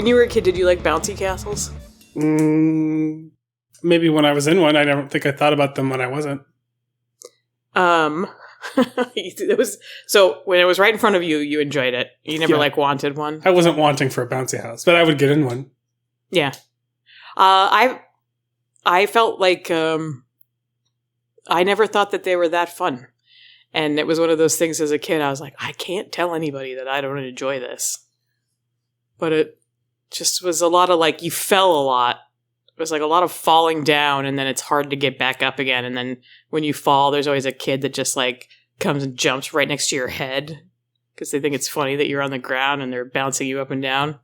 When you were a kid, did you like bouncy castles? Maybe when I was in one. I don't think I thought about them when I wasn't. It was so when it was right in front of you, you enjoyed it. You never wanted one. I wasn't wanting for a bouncy house, but I would get in one. Yeah. I felt like I never thought that they were that fun. And it was one of those things as a kid, I was like, I can't tell anybody that I don't enjoy this. But it just was a lot of like, you fell a lot. It was like a lot of falling down, and then it's hard to get back up again. And then when you fall, there's always a kid that just like comes and jumps right next to your head because they think it's funny that you're on the ground and they're bouncing you up and down.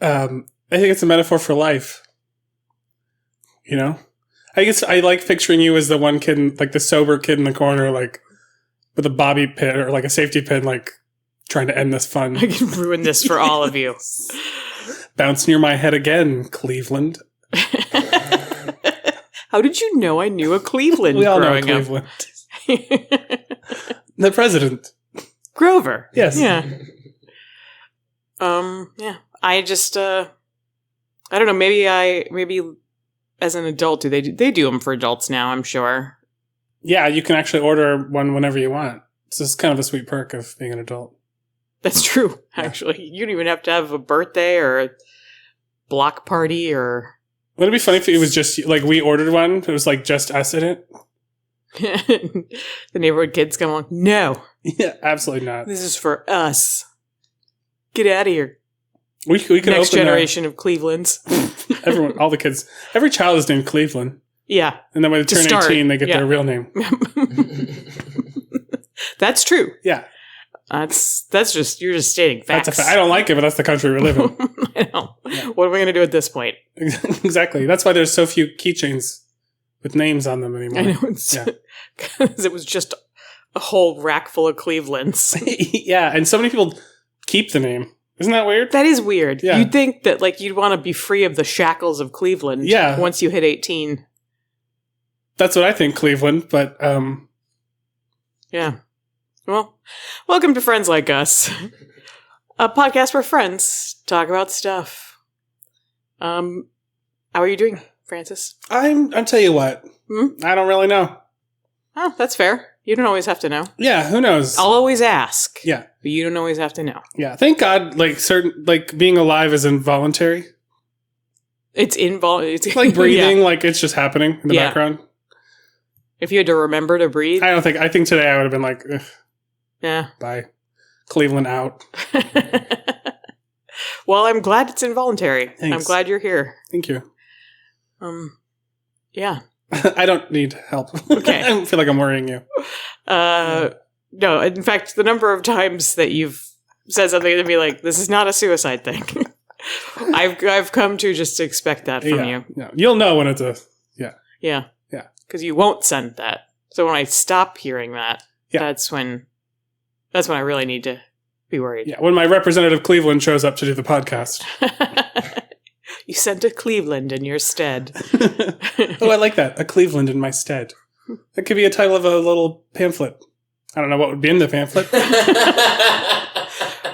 I think it's a metaphor for life. You know? I guess I like picturing you as the one kid, like the sober kid in the corner, like with a bobby pin or like a safety pin, like trying to end this fun. I can ruin this for all of you. Bounce near my head again, Cleveland. How did you know I knew a Cleveland? We all know Cleveland. The president. Grover. Yes. Yeah. Yeah. I just, I don't know, maybe as an adult, they do them for adults now, I'm sure. Yeah, you can actually order one whenever you want. It's just kind of a sweet perk of being an adult. That's true, actually. You don't even have to have a birthday or a block party or... Would it be funny if it was just, like, we ordered one, it was, like, just us in it? The neighborhood kids come along, no. Yeah, absolutely not. This is for us. Get out of here. We could Next generation of Clevelands. Everyone, all the kids. Every child is named Cleveland. Yeah. And then when they turn 18, they get their real name. That's true. Yeah. That's just, you're just stating facts. That's a fact. I don't like it, but that's the country we live in. I know. Yeah. What are we going to do at this point? Exactly. That's why there's so few keychains with names on them anymore. I know. Because it was just a whole rack full of Clevelands. Yeah, and so many people keep the name. Isn't that weird? That is weird. Yeah. You'd think that like you'd want to be free of the shackles of Cleveland once you hit 18. That's what I think, Cleveland, but yeah. Well, welcome to Friends Like Us, a podcast where friends talk about stuff. How are you doing, Francis? I'll tell you what. I don't really know. Oh, that's fair. You don't always have to know. Yeah, who knows? I'll always ask. Yeah. But you don't always have to know. Yeah. Thank God, like being alive is involuntary. It's involuntary. It's like breathing, like it's just happening in the background. If you had to remember to breathe. I think today I would have been like, ugh. Yeah. Bye. Cleveland out. Well, I'm glad it's involuntary. Thanks. I'm glad you're here. Thank you. Yeah. I don't need help. Okay. I feel like I'm worrying you. No, in fact, the number of times that you've said something to me like, this is not a suicide thing. I've come to just expect that from you. Yeah. You'll know when it's Yeah. Yeah. Because you won't send that. So when I stop hearing that, that's when I really need to be worried. Yeah, when my representative Cleveland shows up to do the podcast. You sent a Cleveland in your stead. Oh, I like that. A Cleveland in my stead. That could be a title of a little pamphlet. I don't know what would be in the pamphlet.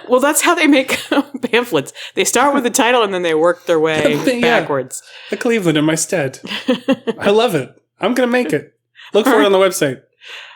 Well, that's how they make pamphlets. They start with the title and then they work their way backwards. A Cleveland in my stead. I love it. I'm going to make it. Look for it on the website.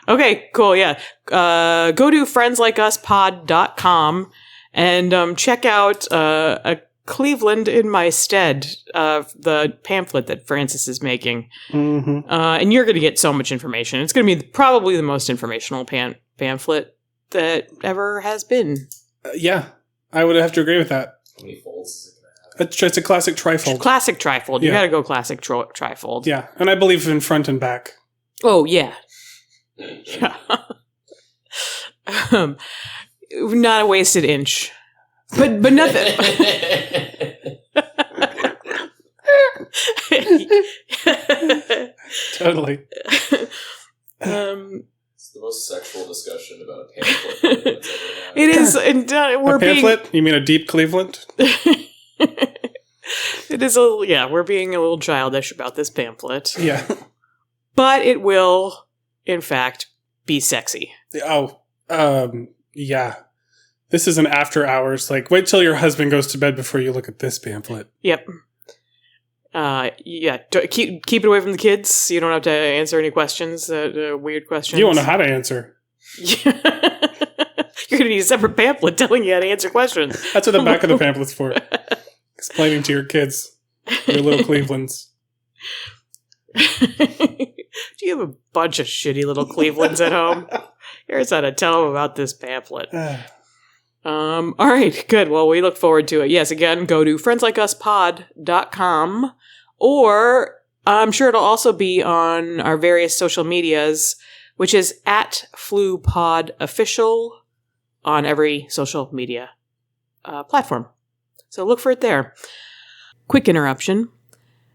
Okay, cool, yeah. Go to friendslikeUspod.com and check out a Cleveland in my stead, the pamphlet that Francis is making. Mm-hmm. And you're going to get so much information. It's going to be probably the most informational pamphlet that ever has been. Yeah, I would have to agree with that. How many folds is it going to have? It's a classic trifold. Classic trifold. You got to go classic trifold. Yeah, and I believe in front and back. Oh, yeah. Yeah. Not a wasted inch. But nothing. Totally. It's the most sexual discussion about a pamphlet that's ever had. It is, and we're a pamphlet? You mean a deep Cleveland? It is we're being a little childish about this pamphlet. Yeah. But it will, in fact, be sexy. Oh, yeah. This is an after hours. Like, wait till your husband goes to bed before you look at this pamphlet. Yep. Yeah. Keep it away from the kids. You don't have to answer any questions, weird questions. You won't know how to answer. You're going to need a separate pamphlet telling you how to answer questions. That's what the back of the pamphlet's for. Explaining to your kids, your little Clevelands. Do you have a bunch of shitty little Clevelands at home? Here's how to tell them about this pamphlet. All right, good. Well, we look forward to it. Yes, again, go to friendslikeUspod.com, or I'm sure it'll also be on our various social medias, which is at FluPodOfficial on every social media platform. So look for it there. Quick interruption.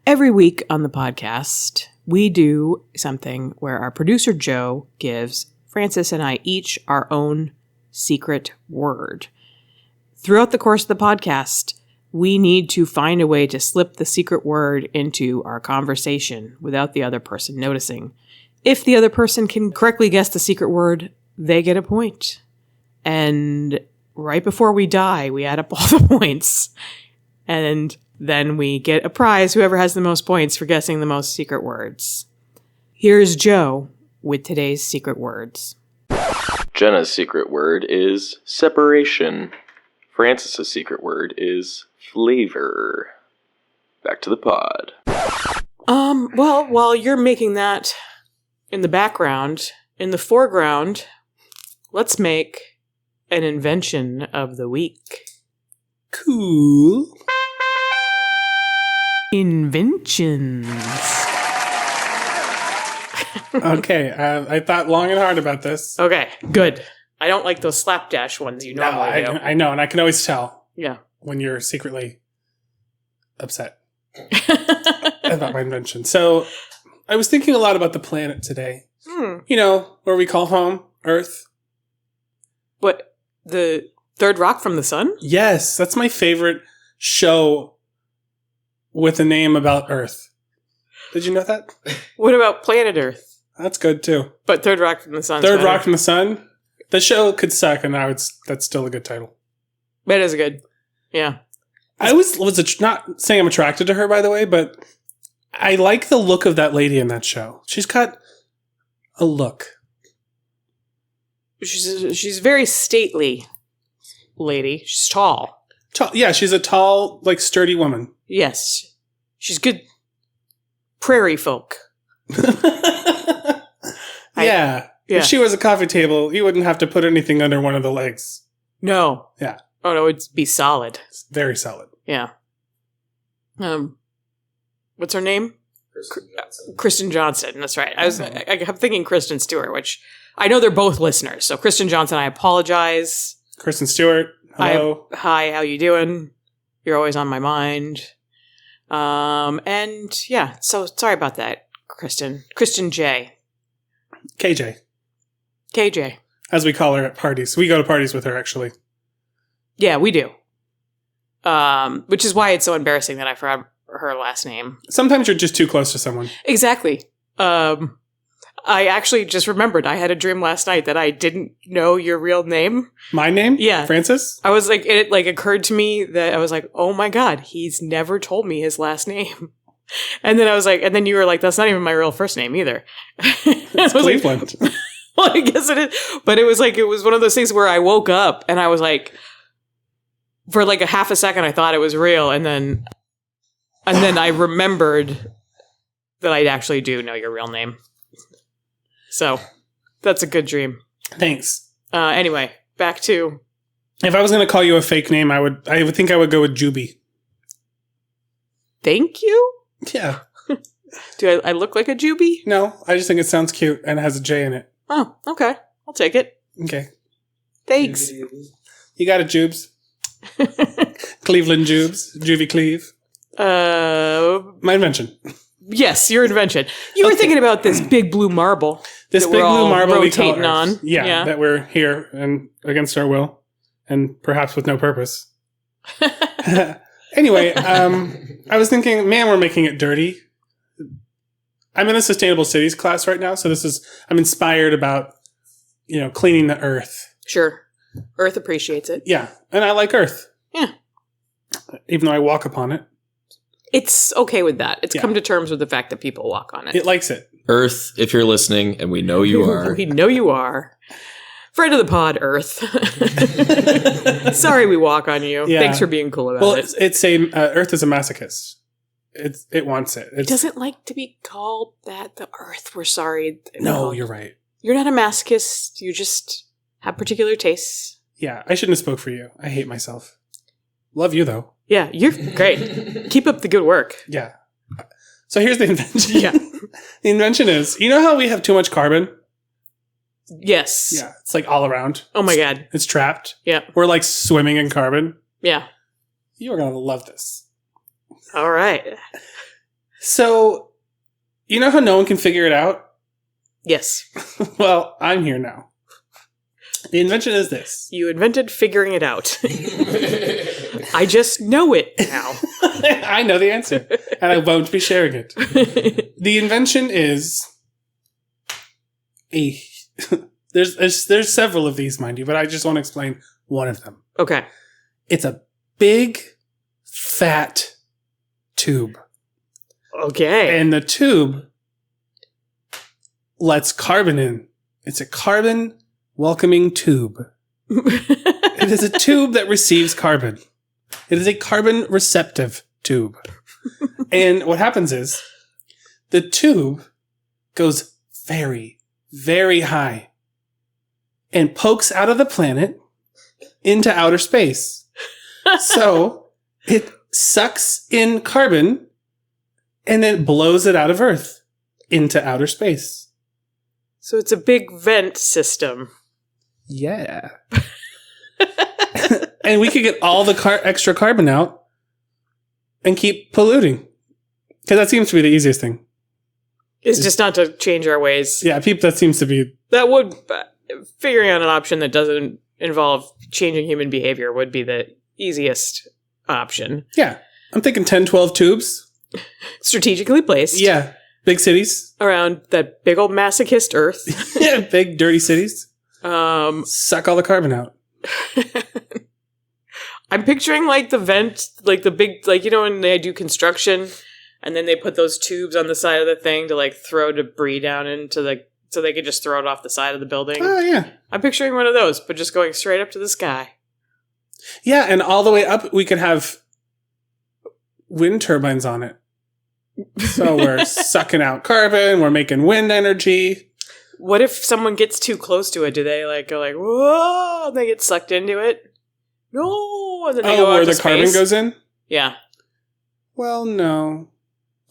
Every week on the podcast, we do something where our producer Joe gives Francis and I each our own secret word. Throughout the course of the podcast, we need to find a way to slip the secret word into our conversation without the other person noticing. If the other person can correctly guess the secret word, they get a point. And right before we die, we add up all the points. And then we get a prize, whoever has the most points for guessing the most secret words. Here's Joe with today's secret words. Jenna's secret word is separation. Francis's secret word is flavor. Back to the pod. Well, while you're making that in the background, in the foreground, let's make an invention of the week. Cool. Inventions. Okay, I thought long and hard about this. Okay, good. I don't like those slapdash ones you normally do. I know, and I can always tell Yeah. when you're secretly upset about my invention. So I was thinking a lot about the planet today. You know, where we call home, Earth. What, the third rock from the sun? Yes, that's my favorite show with a name about Earth. Did you know that? What about Planet Earth? That's good too. But third rock from the sun. Third Rock from the Sun. The show could suck, and that's still a good title. That is good. Yeah. I was not saying I'm attracted to her, by the way, but I like the look of that lady in that show. She's got a look. She's very stately lady. She's tall. Yeah, she's a tall, like, sturdy woman. Yes. She's good prairie folk. Yeah. If she was a coffee table, you wouldn't have to put anything under one of the legs. No. Yeah. Oh, no, it'd be solid. It's very solid. Yeah. What's her name? Kristen Johnson. Kristen Johnson. That's right. I kept thinking Kristen Stewart, which I know they're both listeners. So Kristen Johnson, I apologize. Kristen Stewart, hello. Hi, how you doing? You're always on my mind. And yeah, so sorry about that, Kristen. Kristen J. KJ, as we call her at parties. We go to parties with her, actually. Yeah, we do. Which is why it's so embarrassing that I forgot her last name. Sometimes you're just too close to someone. Exactly. I actually just remembered I had a dream last night that I didn't know your real name. My name? Yeah. Francis? I was like, it like occurred to me that I was like, oh my God, he's never told me his last name. And then I was like, and then you were like, that's not even my real first name either. It's Cleveland. Like, well, I guess it is. But it was one of those things where I woke up and I was like, for like a half a second, I thought it was real. And then I remembered that I actually do know your real name. So that's a good dream. Thanks. Anyway, back to. If I was going to call you a fake name, I would think I would go with Juby. Thank you? Yeah. Do I look like a Juby? No, I just think it sounds cute and it has a J in it. Oh, okay. I'll take it. Okay. Thanks. You got it, Jubes. Cleveland Jubes. Juvie Cleve. My invention. Yes, your invention. You were thinking about this big blue marble. This big blue marble rotating on. Yeah, that we're here and against our will and perhaps with no purpose. Anyway, I was thinking, man, we're making it dirty. I'm in a sustainable cities class right now, so I'm inspired about, cleaning the earth. Sure. Earth appreciates it. Yeah, and I like Earth. Yeah. Even though I walk upon it. It's okay with that. It's Yeah. come to terms with the fact that people walk on it. It likes it. Earth, if you're listening, and we know you are. We know you are. Friend of the pod, Earth. Sorry we walk on you. Yeah. Thanks for being cool about Well, it. it's a Earth is a masochist. It wants it. It doesn't like to be called that. The Earth. We're sorry. No, you're right. You're not a masochist. You just have particular tastes. Yeah, I shouldn't have spoke for you. I hate myself. Love you though. Yeah, you're great. Keep up the good work. Yeah. So here's the invention. Yeah. The invention is, you know how we have too much carbon? Yes. Yeah. It's like all around. Oh my God. It's trapped. Yeah. We're like swimming in carbon. Yeah. You are going to love this. All right. So, you know how no one can figure it out? Yes. Well, I'm here now. The invention is this. You invented figuring it out. I just know it now. I know the answer, and I won't be sharing it. The invention is a... There's several of these, mind you, but I just want to explain one of them. Okay. It's a big, fat tube. Okay. And the tube lets carbon in. It's a carbon welcoming tube. It is a tube that receives carbon. It is a carbon receptive tube. And what happens is the tube goes very, very high and pokes out of the planet into outer space. So it sucks in carbon and then blows it out of Earth into outer space. So it's a big vent system. Yeah. And we could get all the extra carbon out and keep polluting. Because that seems to be the easiest thing. It's just not to change our ways. Yeah, that seems to be... That would... Figuring out an option that doesn't involve changing human behavior would be the easiest option. Yeah. I'm thinking 10, 12 tubes. Strategically placed. Yeah. Big cities. Around that big old masochist Earth. Yeah, big dirty cities. Suck all the carbon out. I'm picturing like the vent, like the big, like, you know, when they do construction and then they put those tubes on the side of the thing to like throw debris down into the, so they could just throw it off the side of the building. Oh, yeah. I'm picturing one of those, but just going straight up to the sky. Yeah, and all the way up, we could have wind turbines on it. So we're sucking out carbon, we're making wind energy. What if someone gets too close to it? Do they like go like, whoa, and they get sucked into it? No, and then they go out where to the carbon space? goes in? Yeah. Well, no.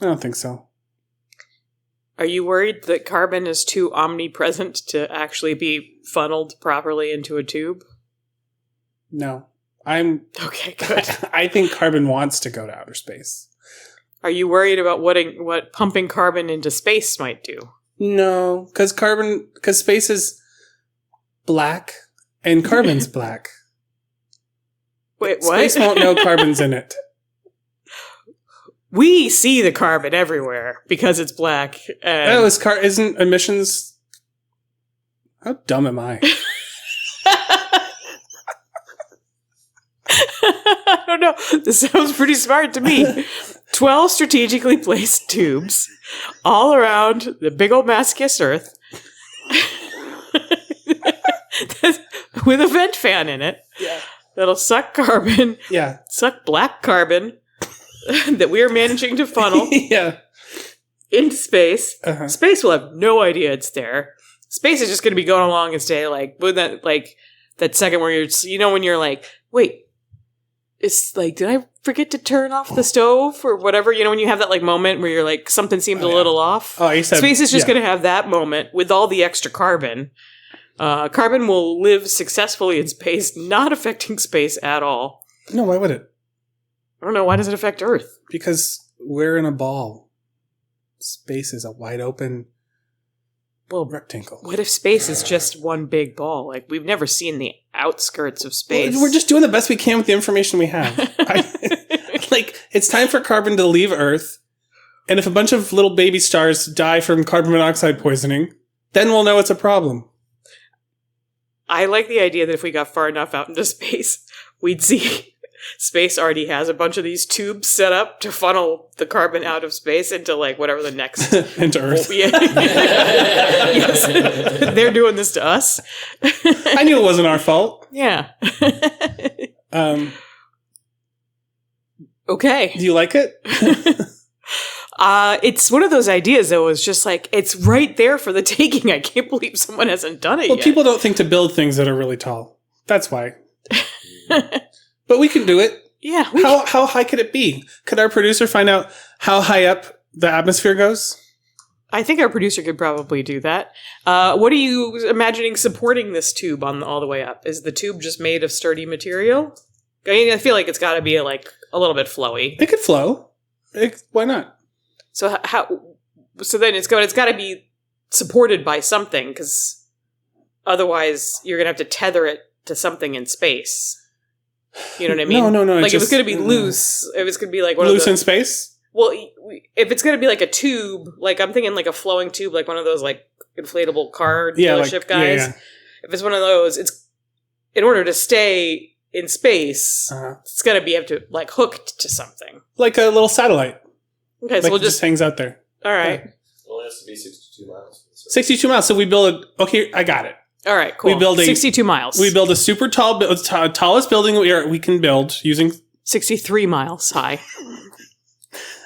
I don't think so. Are you worried that carbon is too omnipresent to actually be funneled properly into a tube? No. I'm... Okay, good. I think carbon wants to go to outer space. Are you worried about what pumping carbon into space might do? No, because space is black and carbon's black. Wait, what? Space won't know carbon's in it. We see the carbon everywhere because it's black. And Oh, isn't emissions... How dumb am I? I don't know. This sounds pretty smart to me. 12 strategically placed tubes all around the big old masochist Earth with a vent fan in it. Yeah. That'll suck carbon. Yeah. Suck black carbon that we are managing to funnel Yeah. into space. Uh-huh. Space will have no idea it's there. Space is just going to be going along and stay like, with that, like that second where you're, you know, when you're like, wait, it's like, did I forget to turn off the stove or whatever? You know, when you have that like moment where you're like, something seems a little off. Oh, you said... Space is just yeah. going to have that moment with all the extra carbon. Carbon will live successfully in space, not affecting space at all. No, why would it? I don't know. Why does it affect Earth? Because we're in a ball. Space is a wide open rectangle. What if space is just one big ball? Like, we've never seen the outskirts of space. Well, we're just doing the best we can with the information we have. It's time for carbon to leave Earth. And if a bunch of little baby stars die from carbon monoxide poisoning, then we'll know it's a problem. I like the idea that if we got far enough out into space, we'd see space already has a bunch of these tubes set up to funnel the carbon out of space into like whatever the next into Earth. Yes. They're doing this to us. I knew it wasn't our fault. Yeah. Okay. Do you like it? It's one of those ideas that was just like, it's right there for the taking. I can't believe someone hasn't done it yet. Well, people don't think to build things that are really tall. That's why. But we can do it. Yeah. How high could it be? Could our producer find out how high up the atmosphere goes? I think our producer could probably do that. What are you imagining supporting this tube on all the way up? Is the tube just made of sturdy material? I mean, I feel like it's got to be like a little bit flowy. It could flow. Why not? So So then it's got to be supported by something, because otherwise you're gonna have to tether it to something in space. You know what I mean? No. Like if it's gonna be loose, if it's gonna be like loose in space. Well, if it's gonna be like a tube, like I'm thinking like a flowing tube, like one of those like inflatable car dealership guys. Yeah. If it's one of those, it's in order to stay in space, it's gonna be like hooked to something, like a little satellite. Okay, like so we'll just hangs out there. All right. It only has to be 62 miles. 62 miles. So we build okay, I got it. All right, cool. We build 62 miles. We build a super tall, tallest building we can build using 63 miles high.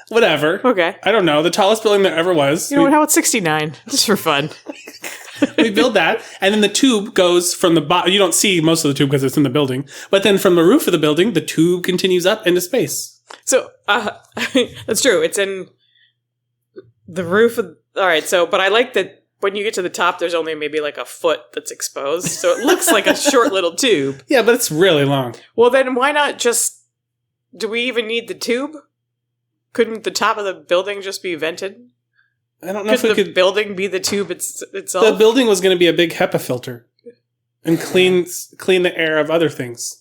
Whatever. Okay. I don't know. The tallest building there ever was. You know what? How about 69? Just for fun. We build that, and then the tube goes from the bottom. You don't see most of the tube because it's in the building. But then from the roof of the building, the tube continues up into space. So, that's true. It's in the roof of... All right, so, but I like that when you get to the top, there's only maybe like a foot that's exposed. So it looks like a short little tube. Yeah, but it's really long. Well, then why not just... Do we even need the tube? Couldn't the top of the building just be vented? I don't know if the building be the tube itself? The building was going to be a big HEPA filter and clean the air of other things.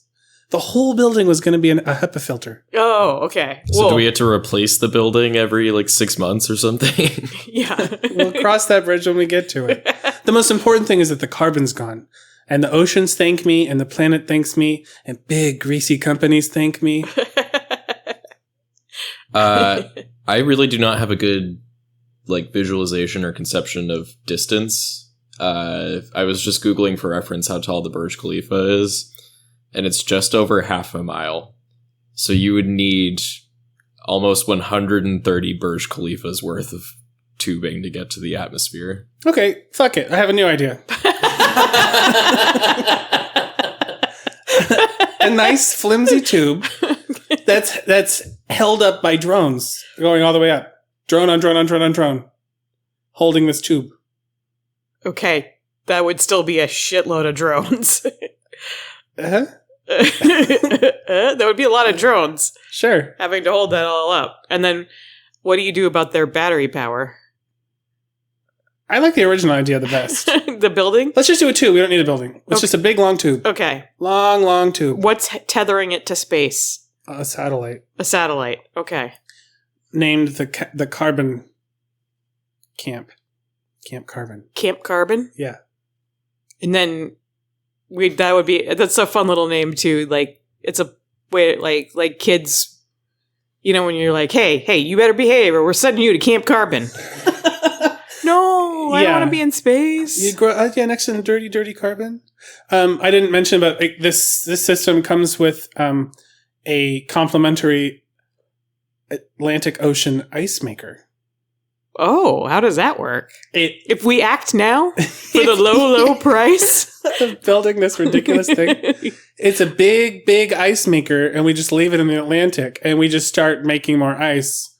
The whole building was going to be a HEPA filter. Oh, okay. So do we have to replace the building every 6 months or something? Yeah. We'll cross that bridge when we get to it. The most important thing is that the carbon's gone. And the oceans thank me, and the planet thanks me, and big greasy companies thank me. I really do not have a good visualization or conception of distance. I was just Googling for reference how tall the Burj Khalifa is, and it's just over half a mile. So you would need almost 130 Burj Khalifas worth of tubing to get to the atmosphere. Okay, fuck it. I have a new idea. A nice flimsy tube that's held up by drones going all the way up. Drone on drone on drone on drone. Holding this tube. Okay. That would still be a shitload of drones. Uh-huh. There would be a lot of drones. Sure. Having to hold that all up. And then what do you do about their battery power? I like the original idea the best. The building? Let's just do a tube. We don't need a building. It's just a big, long tube. Okay. Long tube. What's tethering it to space? A satellite. A satellite. Okay. Named the Carbon Camp. Camp Carbon. Camp Carbon? Yeah. And then that's a fun little name too. It's a way like kids, when you're like, hey, you better behave or we're sending you to Camp Carbon. No, I don't want to be in space. You grow next to the dirty carbon. I didn't mention, but this system comes with a complimentary Atlantic Ocean ice maker. Oh, how does that work? If we act now for the low price of building this ridiculous thing, it's a big ice maker, and we just leave it in the Atlantic, and we just start making more ice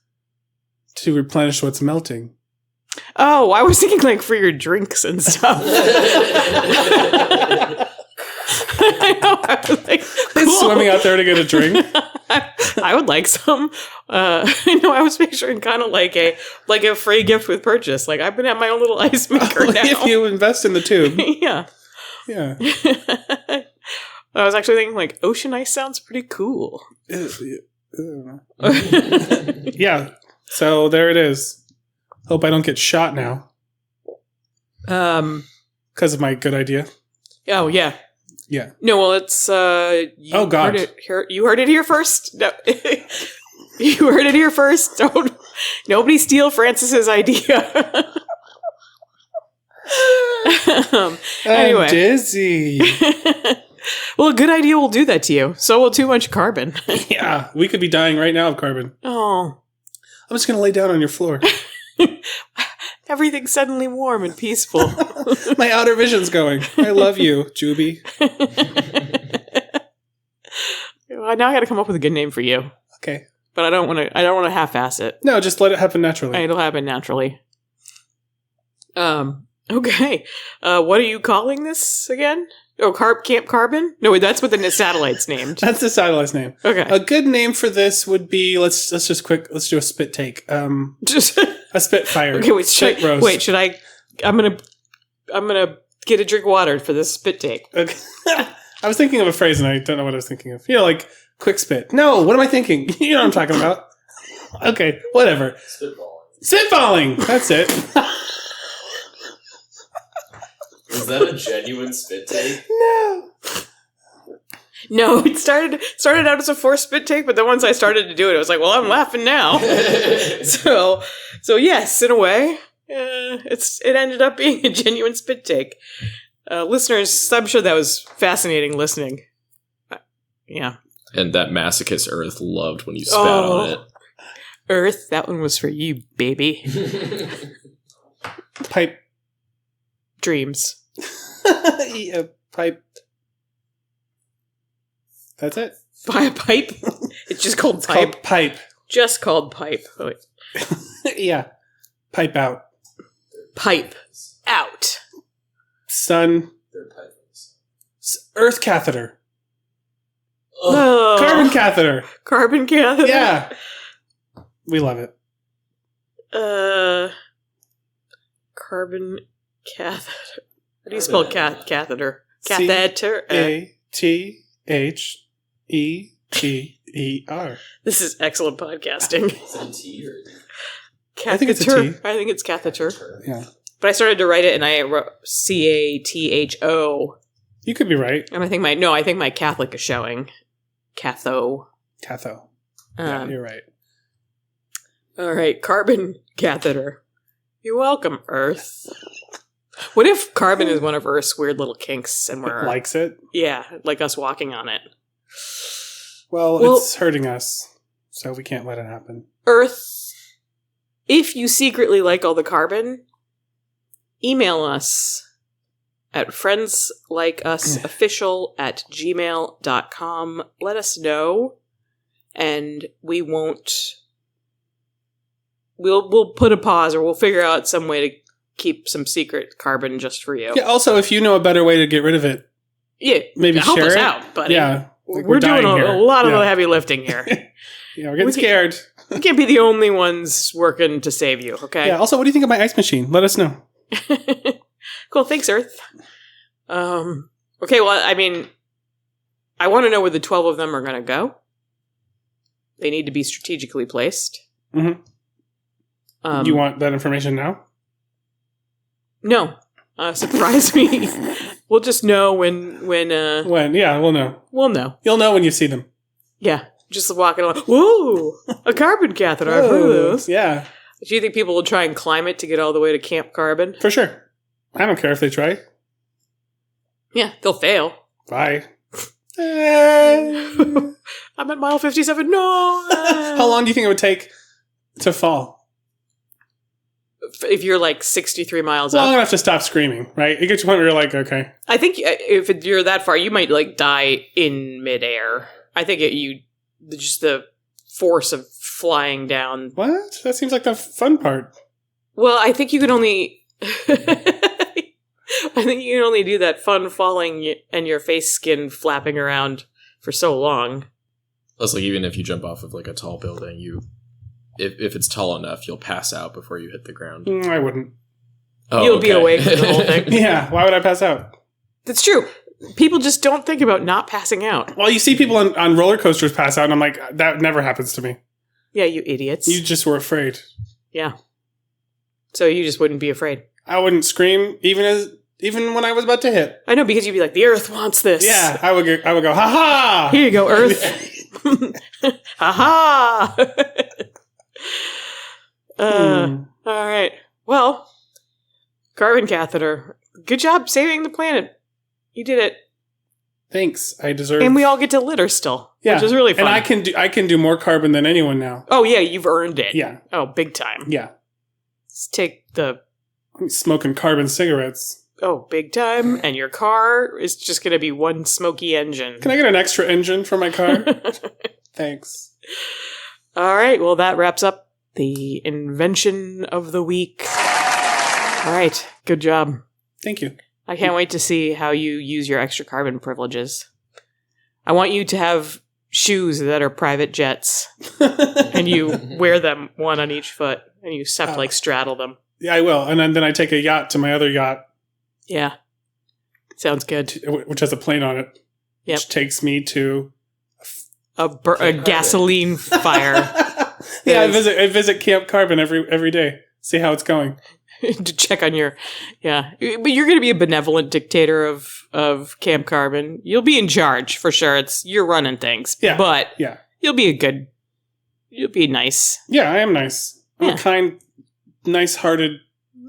to replenish what's melting. Oh, I was thinking for your drinks and stuff. I know. I was cool. Swimming out there to get a drink. I would like some. I was picturing kind of like a free gift with purchase. I've been at my own little ice maker now. If you invest in the tube. Yeah. Yeah. I was actually thinking ocean ice sounds pretty cool. Yeah. So there it is. Hope I don't get shot now. Because of my good idea. Oh, yeah. Yeah. No, well, it's, you Oh, God. You heard it here first? No. You heard it here first. Nobody steal Francis's idea. Anyway. I'm dizzy. Well, a good idea will do that to you. So will too much carbon. Yeah, we could be dying right now of carbon. Oh. I'm just going to lay down on your floor. Everything's suddenly warm and peaceful. My outer vision's going. I love you, Juby. Well, now I got to come up with a good name for you. Okay. But I don't want to half-ass it. No, just let it happen naturally. It'll happen naturally. Okay. What are you calling this again? Oh, Camp Carbon? No, wait, that's what the satellite's named. That's the satellite's name. Okay. A good name for this would be let's do a spit take. Just A spitfire. okay. Wait, Spit roast. I'm gonna get a drink of water for this spit take. Okay. I was thinking of a phrase and I don't know what I was thinking of. You know, like quick spit. No, what am I thinking? You know what I'm talking about. Okay, whatever. Spitballing. That's it. Is that a genuine spit take? No. No, it started out as a forced spit take, but then once I started to do it, I was like, well, I'm laughing now. So yes, in a way, it ended up being a genuine spit take. Listeners, I'm sure that was fascinating listening. Yeah. And that masochist Earth loved when you spat on it. Earth, that one was for you, baby. Pipe. Dreams. Yeah, pipe. That's it. By a pipe? It's just called It's pipe. called pipe. Just called pipe. Oh, wait. Yeah. Pipe out. Pipe out. Sun. They're pipes. Earth catheter. Oh. Carbon catheter. Carbon catheter? Yeah. We love it. Carbon catheter. How do you spell catheter? Catheter. CATHETER. This is excellent podcasting. Is it a T or Catheter. I think it's a T. I think it's catheter. Yeah. But I started to write it and I wrote CATHO. You could be right. And I think my Catholic is showing. Catho. Catho. Yeah, you're right. All right, carbon catheter. You're welcome, Earth. What if carbon is one of Earth's weird little kinks and we're Likes it? yeah, like us walking on it? Well, it's hurting us, so we can't let it happen. Earth, if you secretly like all the carbon, email us at friendslikeusofficial@gmail.com. Let us know, and we'll put a pause, or we'll figure out some way to keep some secret carbon just for you. Yeah. Also, if you know a better way to get rid of it, Yeah, maybe help share us it. out, buddy. Yeah, like we're doing dying here. a lot of Yeah. the heavy lifting here. Yeah, we're getting scared. We can't be the only ones working to save you. Okay. Yeah. Also, what do you think of my ice machine? Let us know. Cool. Thanks, Earth. Okay. Well, I mean, I want to know where the 12 of them are going to go. They need to be strategically placed. Mm-hmm. You want that information now? No. Surprise me. We'll just know when. When? Yeah, we'll know. We'll know. You'll know when you see them. Yeah. Just walking along. Whoa! A carbon catheter. I've heard of those. Yeah, Do you think people will try and climb it to get all the way to Camp Carbon? for sure. I don't care if they try. Yeah, they'll fail. Bye. I'm at mile 57. No! How long do you think it would take to fall? If you're like 63 miles Long up. enough to stop screaming, right? It gets to the point where you're like, okay. I think if you're that far, you might like die in midair. I think just the force of flying down. What? That seems like the fun part. Well, I think you can only. I think you can only do that fun falling and your face skin flapping around for so long. Plus, like, even if you jump off of like a tall building, if it's tall enough, you'll pass out before you hit the ground. I wouldn't. Oh, You'll be awake for the whole thing. Yeah, why would I pass out? That's true. People just don't think about not passing out. Well, you see people on roller coasters pass out, and I'm like, that never happens to me. Yeah, you idiots. You just were afraid. Yeah. So you just wouldn't be afraid. I wouldn't scream, even Even when I was about to hit. I know, because you'd be like, the Earth wants this. Yeah, I would go, ha ha! Here you go, Earth. Ha ha! All right. Well, carbon catheter. Good job saving the planet. You did it. Thanks. I deserve. And we all get to litter still, which is really fun. And I can do more carbon than anyone now. Oh yeah, you've earned it. Yeah. Oh, big time. Yeah. Let's take the. I'm smoking carbon cigarettes. Oh, big time. And your car is just going to be one smoky engine. Can I get an extra engine for my car? Thanks. All right. Well, that wraps up the invention of the week. All right. Good job. Thank you. I can't wait to see how you use your extra carbon privileges. I want you to have shoes that are private jets, and you wear them one on each foot, and you just have to like straddle them. Yeah, I will. And then I take a yacht to my other yacht. Yeah. Sounds good. Which has a plane on it. Yep. Which takes me to a gasoline fire. Yeah, I visit Camp Carbon every day. See how it's going. To check on your, yeah. But you're going to be a benevolent dictator of Camp Carbon. You'll be in charge, for sure. You're running things. Yeah. But yeah. You'll be nice. Yeah, I am nice. I'm a kind, nice-hearted.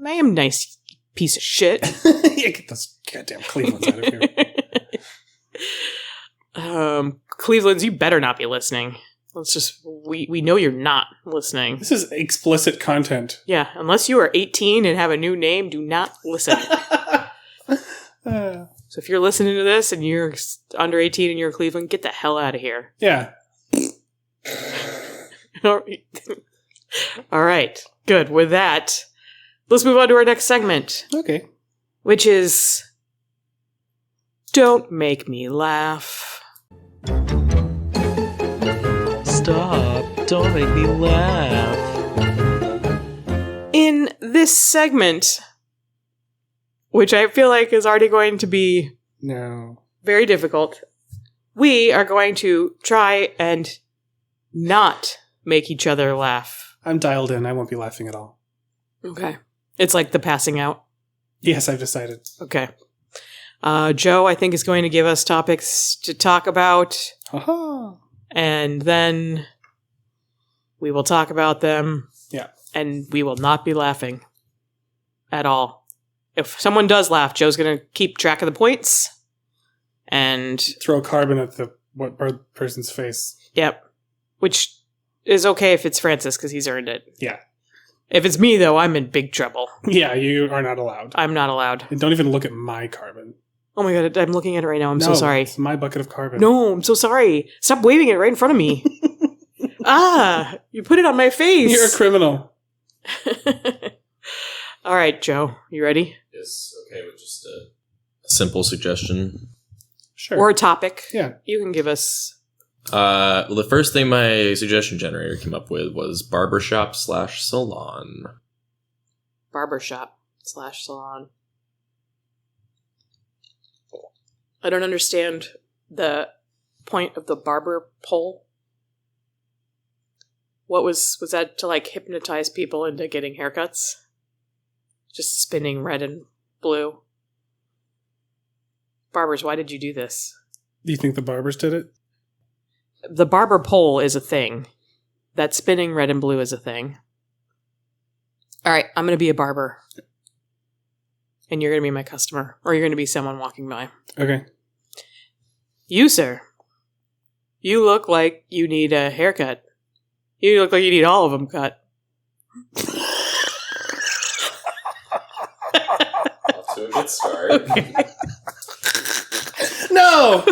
I am nice, piece of shit. Yeah, get those goddamn Clevelands out of here. Clevelands, you better not be listening. Let's just, we know you're not listening. This is explicit content. Yeah, unless you are 18 and have a new name, do not listen. So if you're listening to this and you're under 18 and you're in Cleveland, get the hell out of here. Yeah. All right, good. With that, let's move on to our next segment. Okay. Which is, Don't Make Me Laugh. Stop. Don't make me laugh. In this segment, which I feel like is already going to be very difficult, we are going to try and not make each other laugh. I'm dialed in. I won't be laughing at all. Okay. It's like the passing out. Yes, I've decided. Okay. Joe, I think, is going to give us topics to talk about. Aha. And then we will talk about them. Yeah. And we will not be laughing at all. If someone does laugh, Joe's going to keep track of the points. And throw carbon at the person's face. Yep. Which is okay if it's Francis, because he's earned it. Yeah. If it's me, though, I'm in big trouble. Yeah, you are not allowed. I'm not allowed. And don't even look at my carbon. Oh my god, I'm looking at it right now. I'm so sorry. It's my bucket of carbon. No, I'm so sorry. Stop waving it right in front of me. You put it on my face. You're a criminal. All right, Joe, you ready? Yes, okay, with just a simple suggestion. Sure. Or a topic. Yeah. You can give us. Well, the first thing my suggestion generator came up with was barbershop/salon. Barbershop/salon. I don't understand the point of the barber pole. What was that to like hypnotize people into getting haircuts? Just spinning red and blue. Barbers, why did you do this? Do you think the barbers did it? The barber pole is a thing. That spinning red and blue is a thing. All right, I'm going to be a barber. And you're going to be my customer. Or you're going to be someone walking by. Okay. You, sir. You look like you need a haircut. You look like you need all of them cut. Off to a good start. Okay. No!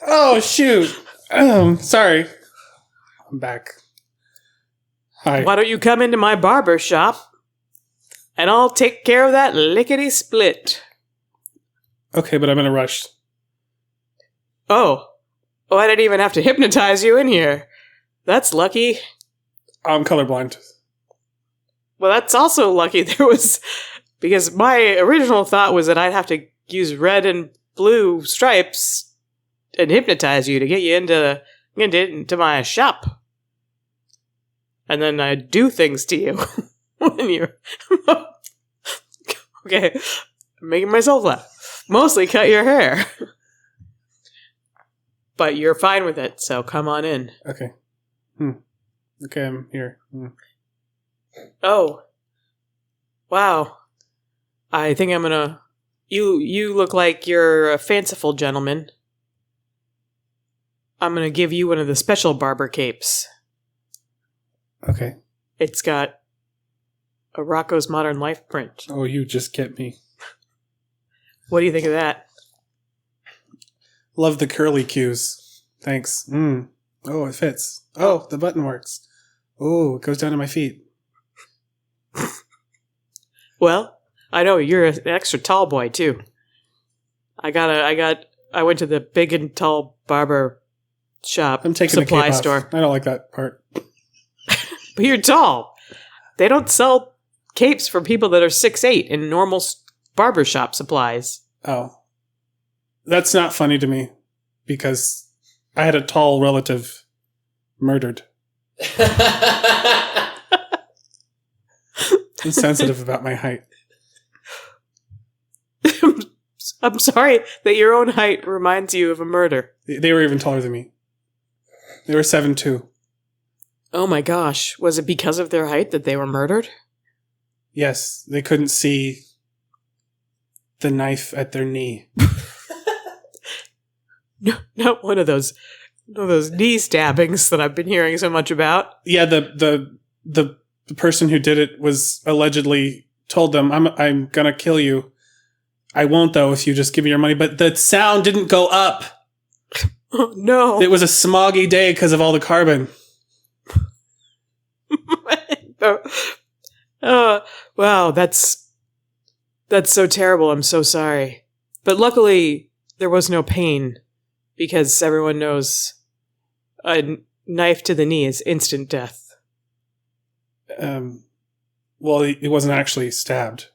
Oh, shoot. Sorry. I'm back. Hi. Why don't you come into my barber shop and I'll take care of that lickety-split. Okay, but I'm in a rush. Oh, I didn't even have to hypnotize you in here. That's lucky. I'm colorblind. Well, that's also lucky. Because my original thought was that I'd have to use red and blue stripes and hypnotize you to get you into my shop. And then I do things to you when you're... Okay, making myself laugh. Mostly cut your hair. But you're fine with it, so come on in. Okay. Okay, I'm here. Oh. Wow. I think I'm gonna... You look like you're a fanciful gentleman. I'm gonna give you one of the special barber capes. Okay. It's got a Rocco's Modern Life print. Oh, you just get me. What do you think of that? Love the curly cues. Thanks. Oh, it fits. Oh, the button works. Oh, it goes down to my feet. Well, I know you're an extra tall boy too. I went to the big and tall barber shop. I'm taking supply the cape store. off. I don't like that part. But you're tall. They don't sell capes for people that are 6'8" in normal barbershop supplies. Oh. That's not funny to me because I had a tall relative murdered. I'm sensitive about my height. I'm sorry that your own height reminds you of a murder. They were even taller than me. They were 7'2". Oh my gosh. Was it because of their height that they were murdered? Yes, they couldn't see the knife at their knee. No, not one of those knee stabbings that I've been hearing so much about. Yeah, the person who did it was allegedly told them, I'm gonna kill you. I won't though if you just give me your money. But the sound didn't go up. Oh no. It was a smoggy day because of all the carbon. Wow, that's so terrible. I'm so sorry. But luckily, there was no pain because everyone knows a knife to the knee is instant death. Well, he wasn't actually stabbed.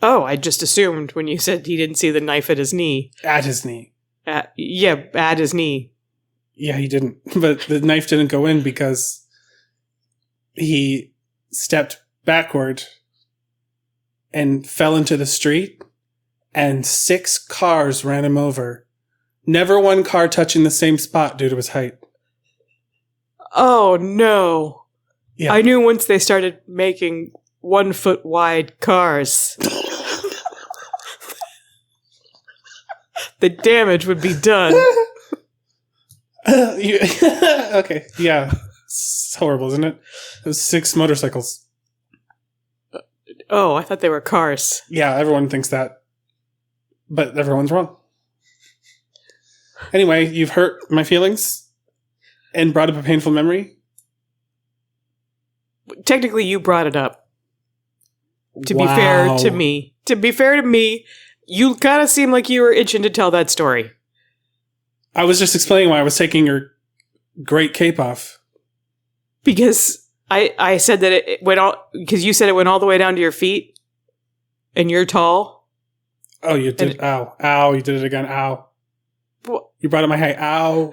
Oh, I just assumed when you said he didn't see the knife at his knee. At his knee. At his knee. Yeah, he didn't. But the knife didn't go in because he stepped backward and fell into the street, and 6 cars ran him over. Never one car touching the same spot due to his height. Oh, no. Yeah. I knew once they started making 1 foot wide cars, the damage would be done. Okay, yeah. It's horrible, isn't it? It was 6 motorcycles. Oh, I thought they were cars. Yeah, everyone thinks that. But everyone's wrong. Anyway, you've hurt my feelings and brought up a painful memory. Technically, you brought it up. To Wow. be fair to me. To be fair to me, you kind of seem like you were itching to tell that story. I was just explaining why I was taking your great cape off. Because I said that it went all... Because you said it went all the way down to your feet. And you're tall. Oh, you did. Ow. Ow, you did it again. Ow. What? You brought up my height. Ow.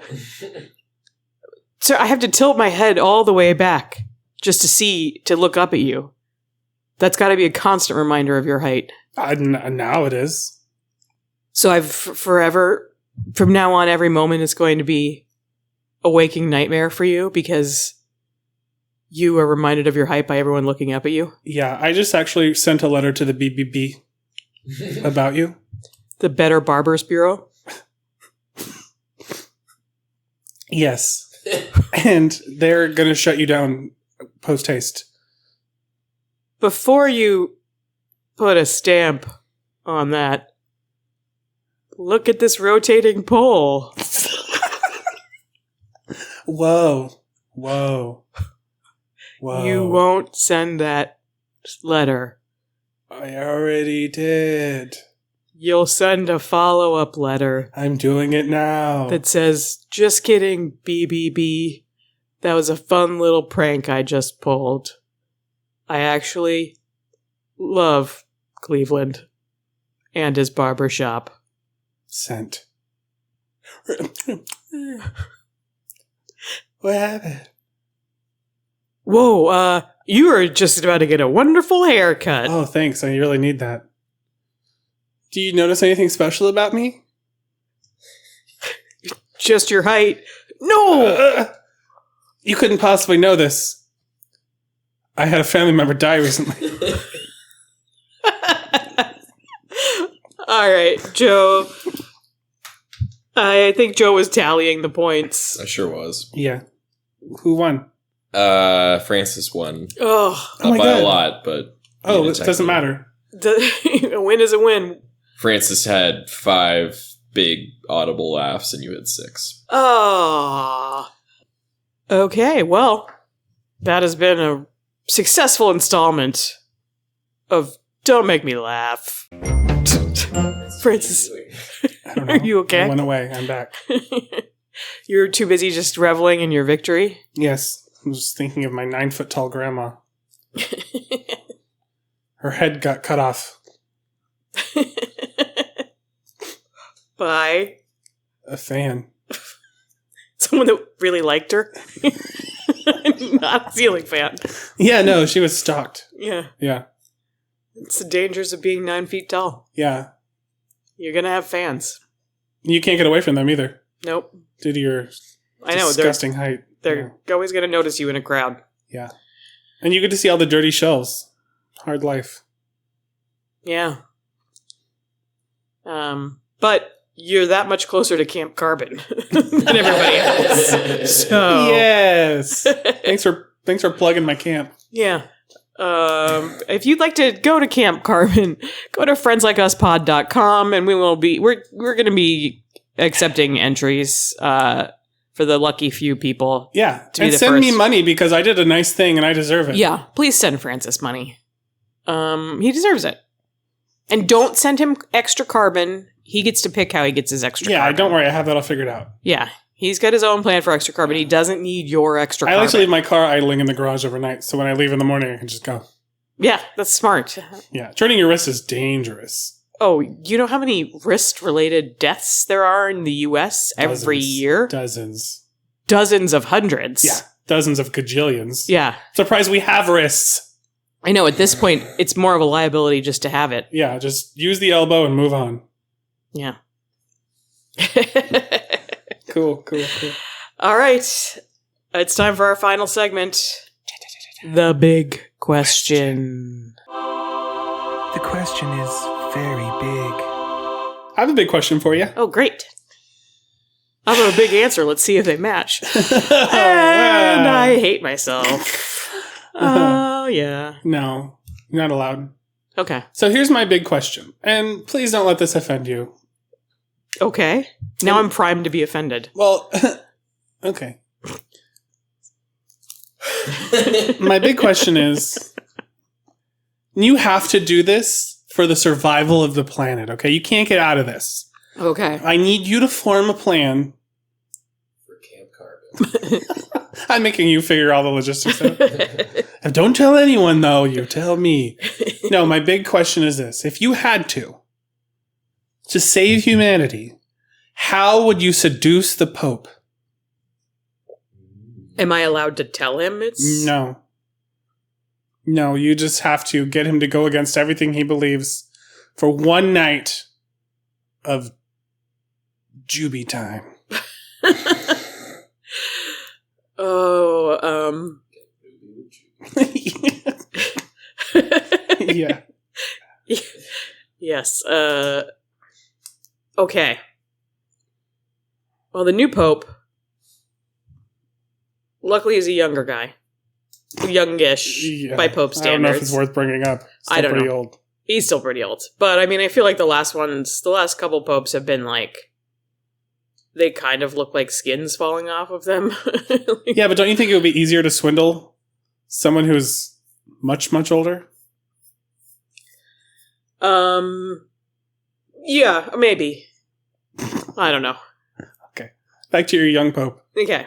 Sir, I have to tilt my head all the way back just to look up at you. That's got to be a constant reminder of your height. Now it is. So I've forever, from now on, every moment is going to be a waking nightmare for you because you are reminded of your height by everyone looking up at you. Yeah, I just actually sent a letter to the BBB about you. The Better Barbers Bureau. Yes. And they're going to shut you down post haste. Before you put a stamp on that, look at this rotating pole. Whoa. Whoa. Whoa. You won't send that letter. I already did. You'll send a follow-up letter I'm doing it now. that says, "Just kidding, BBB. That was a fun little prank I just pulled. I actually love Cleveland and his barber shop." Sent. What happened? Whoa, you are just about to get a wonderful haircut. Oh, thanks. I really need that. Do you notice anything special about me? Just your height. No! You couldn't possibly know this. I had a family member die recently. All right, Joe. I think Joe was tallying the points. I sure was. Yeah. Who won? Francis won. Oh, my by God. a lot, but... Oh, it doesn't matter. A win is a win. Francis had 5 big audible laughs and you had 6. Oh. Okay, well, that has been a successful installment of Don't Make Me Laugh. Francis, I don't know. are you okay? I went away. I'm back. You're too busy just reveling in your victory? Yes. I was thinking of my 9-foot-tall grandma. Her head got cut off. By A fan. someone that really liked her? Not a ceiling fan. Yeah, no, she was stalked. Yeah. Yeah. It's the dangers of being 9 feet tall. Yeah. You're going to have fans. You can't get away from them either. Nope. Due to your I know. disgusting height. They're always going to notice you in a crowd. Yeah. And you get to see all the dirty shells. Hard life. Yeah. But you're that much closer to Camp Carbon than everybody else. So Yes. Thanks for plugging my camp. yeah. If you'd like to go to Camp Carbon, go to friendslikeUsPod.com and we're going to be accepting entries for the lucky few people. Yeah. To be And the send me first. money because I did a nice thing and I deserve it. Yeah, please send Francis money. He deserves it. And don't send him extra carbon. He gets to pick how he gets his extra Yeah, carbon. don't worry. I have that all figured out. Yeah, he's got his own plan for extra carbon. He doesn't need your extra I carbon. like to leave my car idling in the garage overnight, so when I leave in the morning, I can just go. Yeah, that's smart. Yeah, turning your wrist is dangerous. Oh, you know how many wrist-related deaths there are in the U.S. every Dozens. year? Dozens. Dozens of hundreds. Yeah, dozens of gajillions. Yeah. Surprised we have wrists. I know, at this point, it's more of a liability just to have it. Yeah, just use the elbow and move on. Yeah. Cool. All right. It's time for our final segment. The big question. The question is very big. I have a big question for you. Oh, great. I have a big answer. Let's see if they match. Oh, And wow. I hate myself. Oh, yeah. No, you're not allowed. Okay. So here's my big question. And please don't let this offend you. Okay. Now I'm primed to be offended. Well, okay. My big question is, you have to do this for the survival of the planet, okay? You can't get out of this. Okay. I need you to form a plan. For Camp Carbon. I'm making you figure all the logistics out. And don't tell anyone, though. You tell me. No, my big question is this. If you had to save humanity, how would you seduce the Pope? Am I allowed to tell him it's... No. No, you just have to get him to go against everything he believes for one night of Juby time. Oh, Yeah. Yes. Okay. Well, the new Pope, luckily, is a younger guy. Youngish, Yeah. by Pope I don't know if standards. it's worth bringing up. Still I don't pretty know. old. He's still pretty old. But, I mean, I feel like the last couple popes have been, like, they kind of look like skins falling off of them. Yeah, but don't you think it would be easier to swindle someone who's much, much older? Yeah, maybe. I don't know. Back to your young Pope. Okay.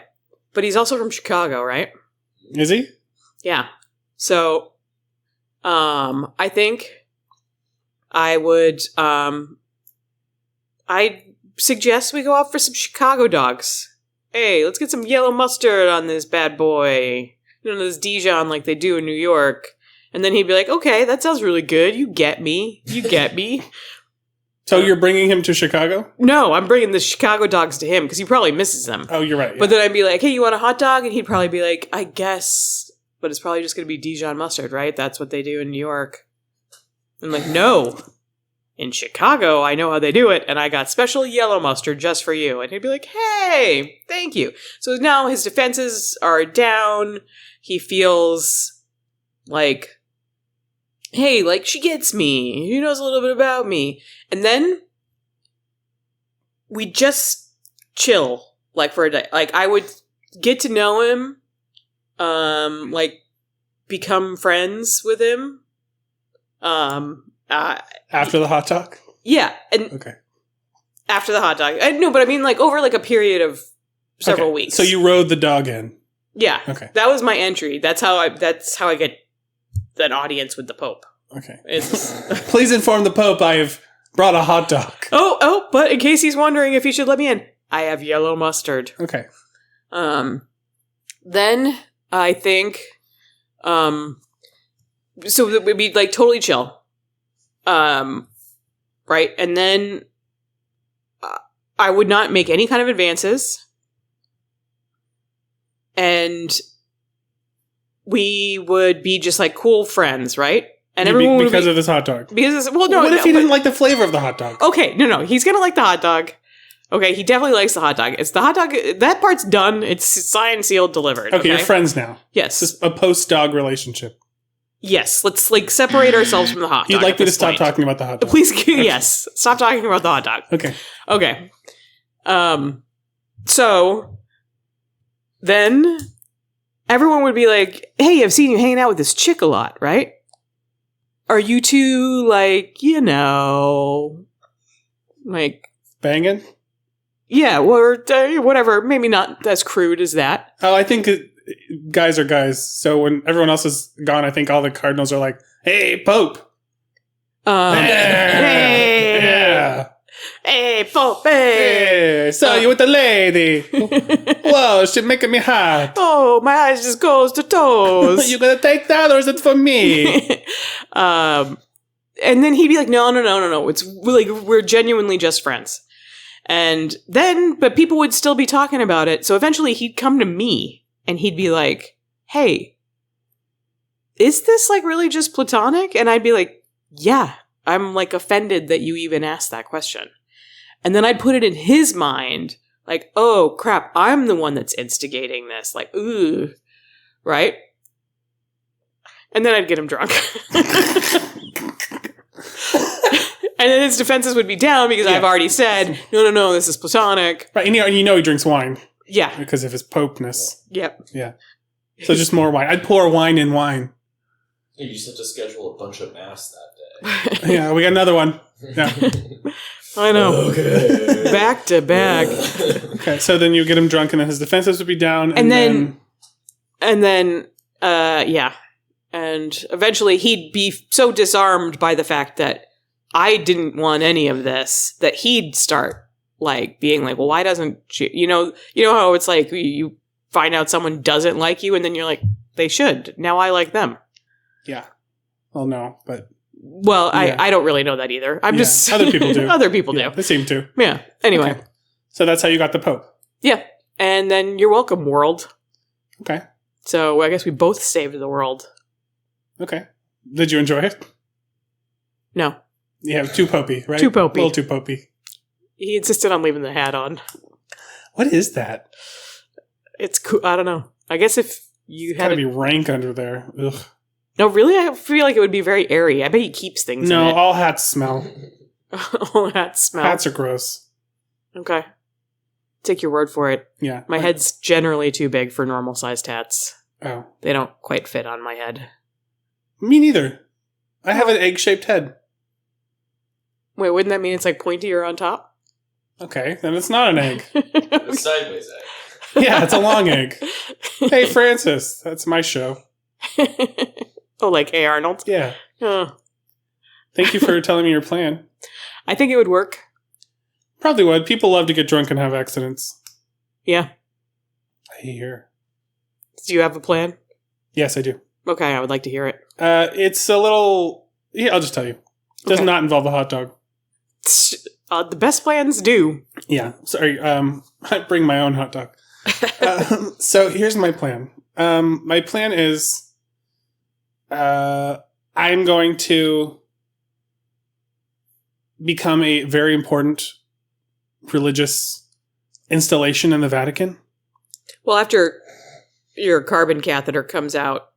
But he's also from Chicago, right? Is he? Yeah. So, I think I would, I suggest we go out for some Chicago dogs. Hey, let's get some yellow mustard on this bad boy. You know, this Dijon like they do in New York. And then he'd be like, okay, that sounds really good. You get me. So you're bringing him to Chicago? No, I'm bringing the Chicago dogs to him because he probably misses them. Oh, you're right. Yeah. But then I'd be like, hey, you want a hot dog? And he'd probably be like, I guess. But it's probably just going to be Dijon mustard, right? That's what they do in New York. I'm like, no. In Chicago, I know how they do it, and I got special yellow mustard just for you. And he'd be like, hey, thank you. So now his defenses are down. He feels like, hey, like, she gets me. She knows a little bit about me. And then we just chill, like, for a day. Like, I would get to know him, like, become friends with him. After the hot dog? Yeah. And Okay. after the hot dog. No, but I mean, like, over, like, a period of several weeks. So you rode the dog in. Yeah. Okay. That was my entry. That's how I get an audience with the Pope. Okay. It's Please inform the Pope I have brought a hot dog. but in case he's wondering if he should let me in, I have yellow mustard. Okay. Then I think, so it would be like totally chill. Right. And then I would not make any kind of advances. And we would be just like cool friends, right? And everyone because of this hot dog. Because well, no. What if he didn't like the flavor of the hot dog? Okay, no. He's gonna like the hot dog. Okay, he definitely likes the hot dog. It's the hot dog. That part's done. It's signed, sealed, delivered. Okay, you're friends now. Yes. It's a post-dog relationship. Yes. Let's like separate ourselves from the hot dog. You'd like me to stop talking about the hot dog? Please, yes. Stop talking about the hot dog. Okay. Okay. So then everyone would be like, hey, I've seen you hanging out with this chick a lot, right? Are you two, like, like... Banging? Yeah, or whatever. Maybe not as crude as that. Oh, I think guys are guys. So when everyone else is gone, I think all the cardinals are like, hey, Pope. Hey. Yeah. Hey, Pope, hey. Hey, so you with the lady. Whoa, she's making me hot. Oh, my eyes just goes to toes. You gonna take that or is it for me? And then he'd be like, no. It's like, we're genuinely just friends. And then, but people would still be talking about it. So eventually he'd come to me and he'd be like, hey, is this like really just platonic? And I'd be like, yeah, I'm like offended that you even asked that question. And then I'd put it in his mind, like, oh crap, I'm the one that's instigating this. Like, ooh, right? And then I'd get him drunk. And then his defenses would be down because I've already said, no, this is platonic. Right, and you know he drinks wine. Yeah. Because of his popeness. Yep. Yeah. So just more wine. I'd pour wine in wine. You just have to schedule a bunch of mass that day. Yeah, we got another one. Yeah. I know. Okay. Back to back. Okay, so then you get him drunk and then his defenses would be down. And then, yeah. And eventually he'd be so disarmed by the fact that I didn't want any of this that he'd start like being like, well, why doesn't she, you know how it's like you find out someone doesn't like you and then you're like, they should. Now I like them. Yeah. Well, no, but. Well, Yeah. I don't really know that either. I'm just. Other people do. Other people Yeah, do. they seem to. Yeah. Anyway. Okay. So that's how you got the Pope. Yeah. And then you're welcome, world. Okay. So I guess we both saved the world. Okay. Did you enjoy it? No. Yeah, too popey, right? Too popey. A little too popey. He insisted on leaving the hat on. What is that? It's cool. I don't know. I guess if you It's gotta had be rank under there. Ugh. No, really? I feel like it would be very airy. I bet he keeps things No, in all hats smell. it. All hats smell. Hats are gross. Okay. Take your word for it. Yeah. My head's generally too big for normal-sized hats. Oh. They don't quite fit on my head. Me neither. I have an egg-shaped head. Wait, wouldn't that mean it's like pointier on top? Okay, then it's not an egg. A sideways egg. Yeah, it's a long egg. Hey, Francis, that's my show. Oh, like Hey Arnold? Yeah. Oh. Thank you for telling me your plan. I think it would work. Probably would. People love to get drunk and have accidents. Yeah. I hear. Do you have a plan? Yes, I do. Okay, I would like to hear it. It's a little... Yeah, I'll just tell you. It does Okay. not involve a hot dog. The best plans do. Yeah. Sorry. I bring my own hot dog. So here's my plan. My plan is, I'm going to become a very important religious installation in the Vatican. Well, after your carbon catheter comes out,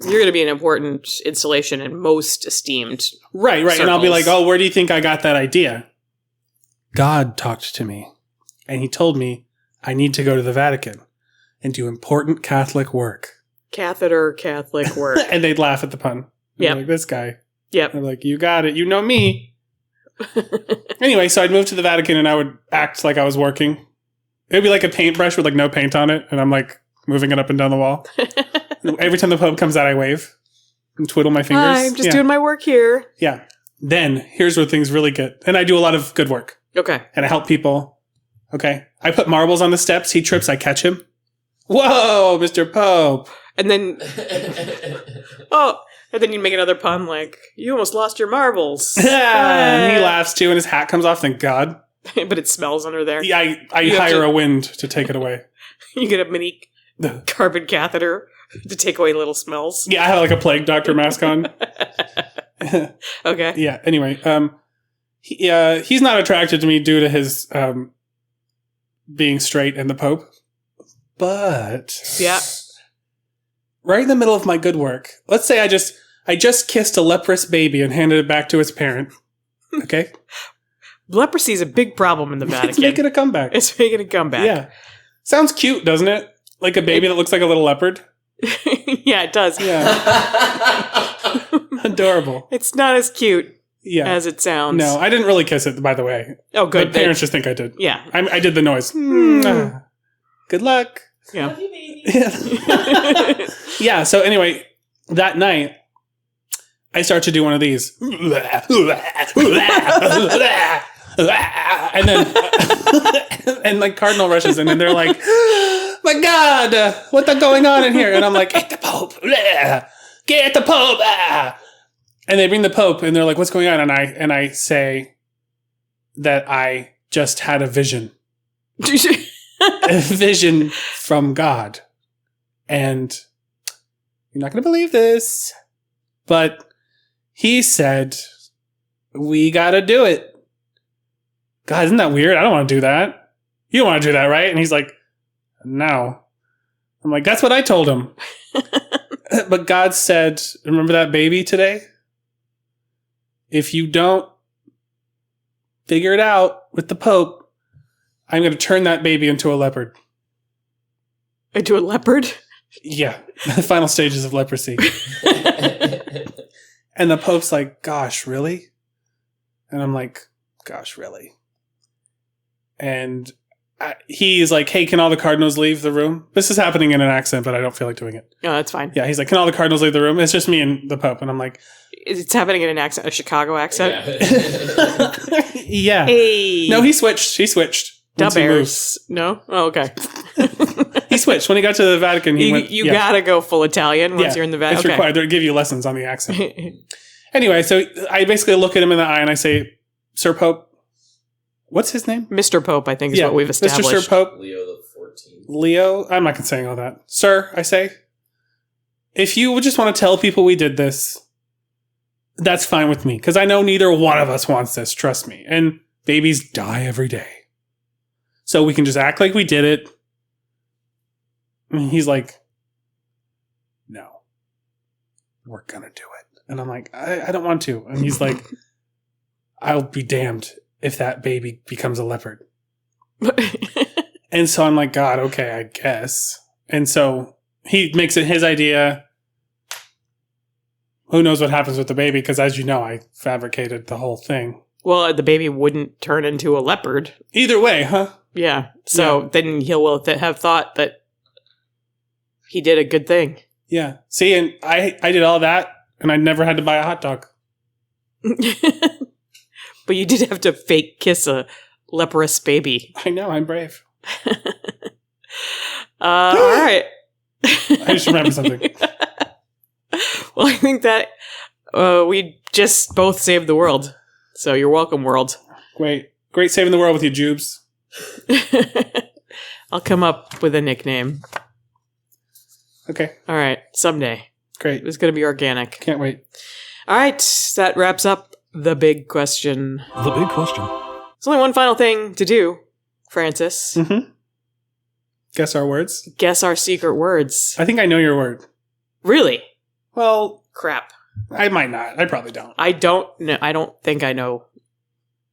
you're going to be an important installation and most esteemed. Right. Circles. And I'll be like, oh, where do you think I got that idea? God talked to me, and he told me I need to go to the Vatican and do important Catholic work. Catholic work. And they'd laugh at the pun. Yeah. Like, this guy. Yep. I'm like, you got it. You know me. Anyway, so I'd move to the Vatican and I would act like I was working. It would be like a paintbrush with like no paint on it. And I'm like moving it up and down the wall. Every time the Pope comes out, I wave and twiddle my fingers. Hi, I'm just doing my work here. Yeah. Then here's where things really get. And I do a lot of good work. Okay. And I help people. Okay. I put marbles on the steps. He trips. I catch him. Whoa, Mr. Pope. And then, and then you make another pun like, you almost lost your marbles. And he laughs too, and his hat comes off, thank God. But it smells under there. Yeah, I hire a wind to take it away. You get a mini carbon catheter to take away little smells. Yeah, I have like a plague doctor mask on. Okay. Yeah, anyway, he's not attracted to me due to his being straight and the Pope. But yeah, right in the middle of my good work, let's say I just kissed a leprous baby and handed it back to its parent. Okay? Leprosy is a big problem in the Vatican. It's making a comeback. It's making a comeback. Yeah. Sounds cute, doesn't it? Like a baby that looks like a little leopard. Yeah, it does. Yeah. Adorable. It's not as cute Yeah. as it sounds. No, I didn't really kiss it, by the way. Oh, good. But parents just think I did. Yeah. I did the noise. Good luck. Yeah. Love you, baby. Yeah, so anyway, that night, I start to do one of these. And then, and like Cardinal rushes in and they're like, my God, what's going on in here? And I'm like, get the Pope. Get the Pope. And they bring the Pope and they're like, what's going on? And I say that I just had a vision. A vision from God. And you're not going to believe this, but he said, we got to do it. God, isn't that weird? I don't want to do that. You don't want to do that, right? And he's like, no. I'm like, that's what I told him. But God said, remember that baby today? If you don't figure it out with the Pope, I'm going to turn that baby into a leopard. Into a leopard? Yeah. The final stages of leprosy. And the Pope's like, gosh, really? And I'm like, gosh, really? And he's like, hey, can all the cardinals leave the room? This is happening in an accent, but I don't feel like doing it. No, that's fine. Yeah, he's like, can all the cardinals leave the room? It's just me and the Pope. And I'm like, It's happening in an accent, a Chicago accent. yeah. Hey. No, he switched. He switched. once he moved. Bears. No? Oh, okay. He switched. When he got to the Vatican, he went. You gotta go full Italian once you're in the Vatican. It's required. They'll give you lessons on the accent. Anyway, so I basically look at him in the eye and I say, Sir Pope, what's his name? Mr. Pope, I think, is what we've established. Mr. Sir Pope. Leo the 14th. Leo. I'm not saying all that. Sir, I say, if you just want to tell people we did this, that's fine with me. Because I know neither one of us wants this. Trust me. And babies die every day. So we can just act like we did it. And he's like, no, we're going to do it. And I'm like, I don't want to. And he's like, I'll be damned if that baby becomes a leopard. And so I'm like, God, okay, I guess. And so he makes it his idea. Who knows what happens with the baby? Because as you know, I fabricated the whole thing. Well, the baby wouldn't turn into a leopard. Either way, huh? Yeah. So then he'll have thought that he did a good thing. Yeah. See, and I did all that, and I never had to buy a hot dog. But you did have to fake kiss a leprous baby. I know, I'm brave. All right. I just remembered something. Well, I think that we just both saved the world. So you're welcome, world. Great saving the world with you, Jubes. I'll come up with a nickname. Okay, All right, someday. great. It's going to be organic. Can't wait. All right, that wraps up the big question. The big question. There's only one final thing to do, Francis. Mm-hmm. Guess our words. Guess our secret words. I think I know your word. Really? Well, Crap. I might not. I probably don't. I don't know. I don't think I know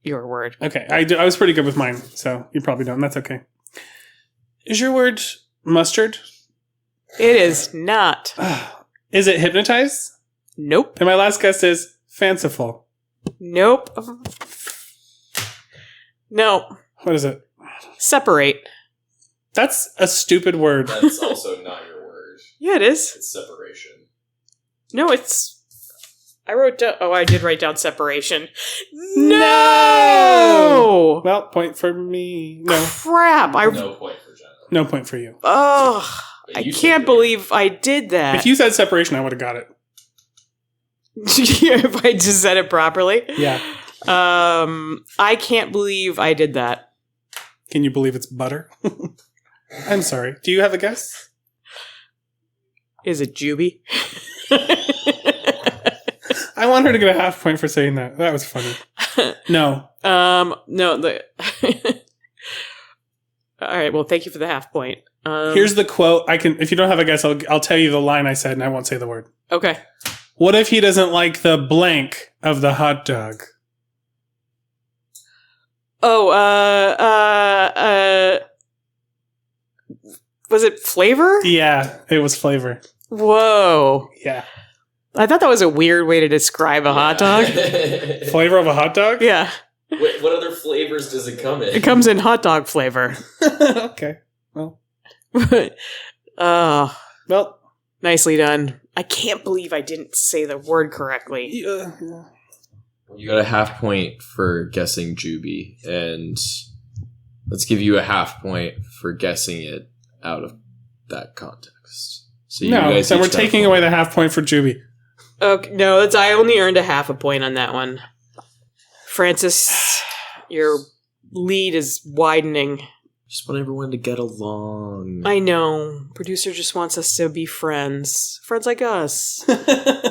your word. Okay, I was pretty good with mine, so you probably don't. That's okay. Is your word mustard? It is not. Is it hypnotize? Nope. And my last guess is fanciful. Nope. No. What is it? Separate. That's a stupid word. That's also not your word. Yeah, it is. It's separation. No, it's... I wrote down... Oh, I did write down separation. No! Well, point for me. No. Crap. No point for Jenna. No point for you. Oh, I You said can't it. believe I did that. If you said separation, I would have got it. If I just said it properly. Yeah. I can't believe I did that. Can you believe it's butter? I'm sorry. Do you have a guess? Is it Juby? I want her to get a half point for saying that. That was funny. No. No. All right. Well, thank you for the half point. Here's the quote. If you don't have a guess, I'll tell you the line I said and I won't say the word. Okay. What if he doesn't like the blank of the hot dog? Oh, was it flavor? Yeah, it was flavor. Whoa. Yeah. I thought that was a weird way to describe a hot dog. Flavor of a hot dog? Yeah. Wait, what other flavors does it come in? It comes in hot dog flavor. Okay. Well, Oh, well. nicely done. I can't believe I didn't say the word correctly. Yeah. You got a half point for guessing Juby, and let's give you a half point for guessing it out of that context. So No, so each we're got a taking point. away the half point for Juby. Okay, no, I only earned a half a point on that one. Francis, your lead is widening. Just want everyone to get along. I know. Producer just wants us to be friends. Friends like us. Be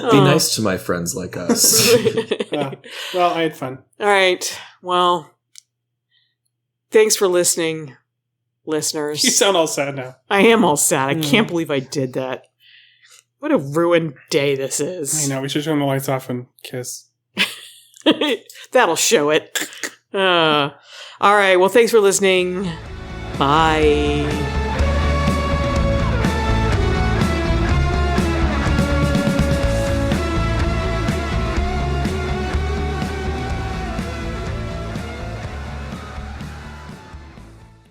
Oh. nice to my friends like us. Well, I had fun. All right. Well, thanks for listening, listeners. You sound all sad now. I am all sad. I Mm. can't believe I did that. What a ruined day this is. I know. We should turn the lights off and kiss. That'll show it. All right. Well, thanks for listening. Bye.